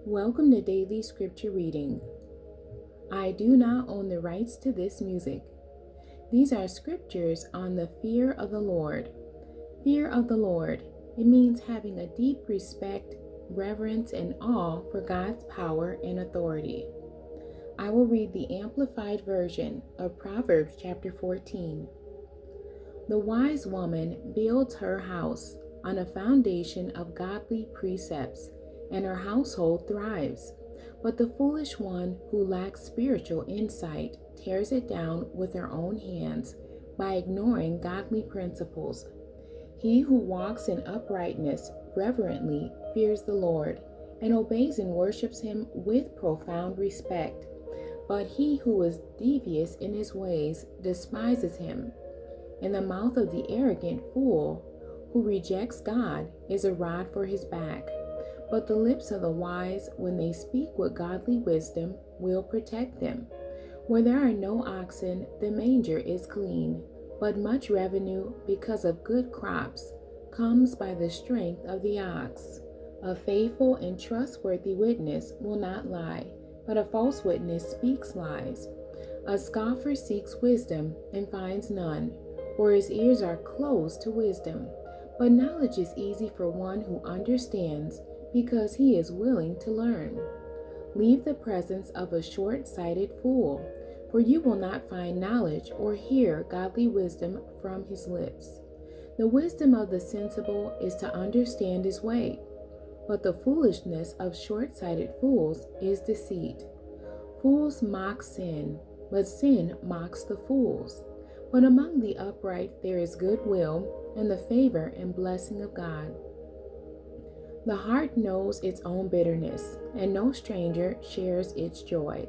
Welcome to Daily Scripture Reading. I do not own the rights to this music. These are scriptures on the fear of the Lord. Fear of the Lord. It means having a deep respect, reverence, and awe for God's power and authority. I will read the Amplified Version of Proverbs chapter 14. The wise woman builds her house on a foundation of godly precepts, and her household thrives. But the foolish one who lacks spiritual insight tears it down with her own hands by ignoring godly principles. He who walks in uprightness reverently fears the Lord and obeys and worships him with profound respect. But he who is devious in his ways despises him. In the mouth of the arrogant fool who rejects God is a rod for his back. But the lips of the wise, when they speak with godly wisdom, will protect them. Where there are no oxen, the manger is clean, but much revenue, because of good crops, comes by the strength of the ox. A faithful and trustworthy witness will not lie, but a false witness speaks lies. A scoffer seeks wisdom and finds none, for his ears are closed to wisdom. But knowledge is easy for one who understands, because he is willing to learn. Leave the presence of a short-sighted fool, for you will not find knowledge or hear godly wisdom from his lips. The wisdom of the sensible is to understand his way, but the foolishness of short-sighted fools is deceit. Fools mock sin, but sin mocks the fools. But among the upright there is goodwill and the favor and blessing of God. The heart knows its own bitterness, and no stranger shares its joy.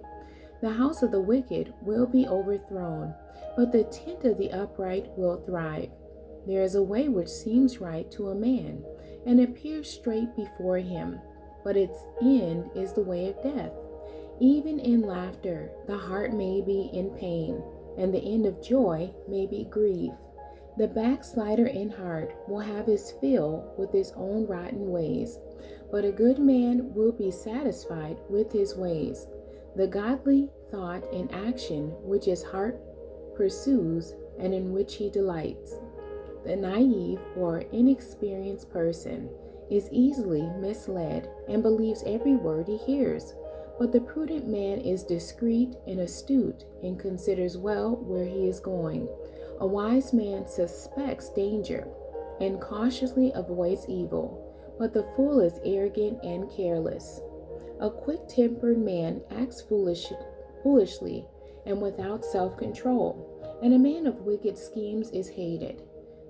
The house of the wicked will be overthrown, but the tent of the upright will thrive. There is a way which seems right to a man, and appears straight before him, but its end is the way of death. Even in laughter, the heart may be in pain, and the end of joy may be grief. The backslider in heart will have his fill with his own rotten ways, but a good man will be satisfied with his ways. The godly thought and action which his heart pursues and in which he delights. The naive or inexperienced person is easily misled and believes every word he hears, but the prudent man is discreet and astute and considers well where he is going. A wise man suspects danger and cautiously avoids evil, but the fool is arrogant and careless. A quick-tempered man acts foolishly and without self-control, and a man of wicked schemes is hated.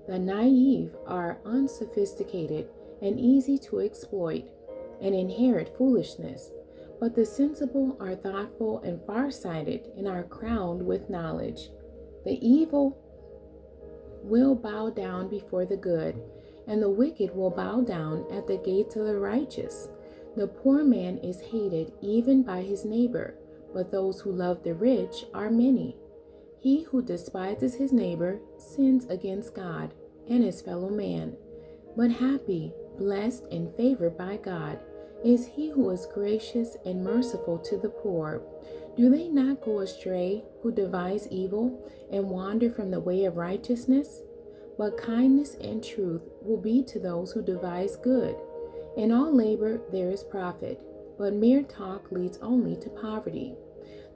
The naive are unsophisticated and easy to exploit and inherit foolishness, but the sensible are thoughtful and far-sighted and are crowned with knowledge. The evil will bow down before the good, and the wicked will bow down at the gates of the righteous. The poor man is hated even by his neighbor, but those who love the rich are many. He who despises his neighbor sins against God and his fellow man. But happy, blessed, and favored by God is he who is gracious and merciful to the poor. Do they not go astray who devise evil and wander from the way of righteousness? But kindness and truth will be to those who devise good. In all labor there is profit, but mere talk leads only to poverty.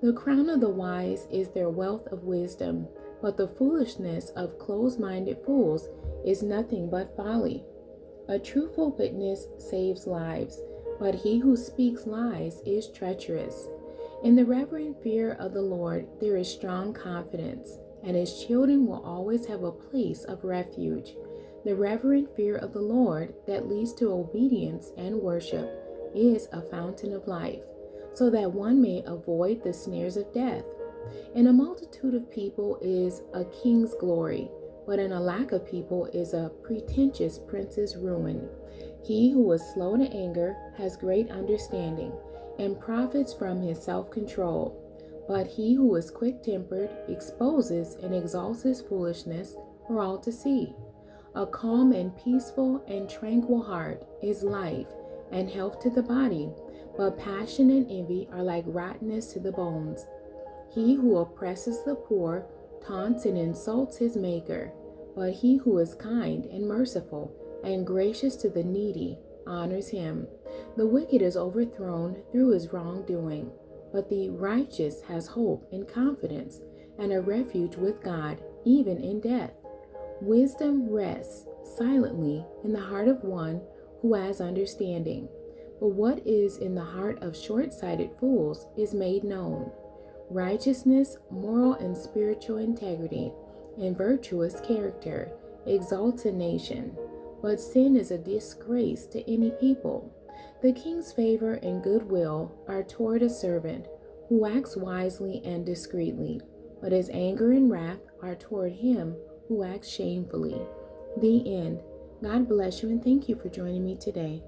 The crown of the wise is their wealth of wisdom, but the foolishness of close-minded fools is nothing but folly. A truthful witness saves lives, but he who speaks lies is treacherous. In the reverent fear of the Lord there is strong confidence, and his children will always have a place of refuge. The reverent fear of the Lord that leads to obedience and worship is a fountain of life, so that one may avoid the snares of death. In a multitude of people is a king's glory, but in a lack of people is a pretentious prince's ruin. He who is slow to anger has great understanding, and profits from his self-control. But he who is quick-tempered exposes and exalts his foolishness for all to see. A calm and peaceful and tranquil heart is life and health to the body, but passion and envy are like rottenness to the bones. He who oppresses the poor taunts and insults his Maker, but he who is kind and merciful and gracious to the needy honors him. The wicked is overthrown through his wrongdoing, but the righteous has hope and confidence and a refuge with God even in death. Wisdom rests silently in the heart of one who has understanding, but what is in the heart of short-sighted fools is made known. Righteousness, moral and spiritual integrity, and virtuous character exalts a nation, but sin is a disgrace to any people. The king's favor and goodwill are toward a servant who acts wisely and discreetly, but his anger and wrath are toward him who acts shamefully. The end. God bless you and thank you for joining me today.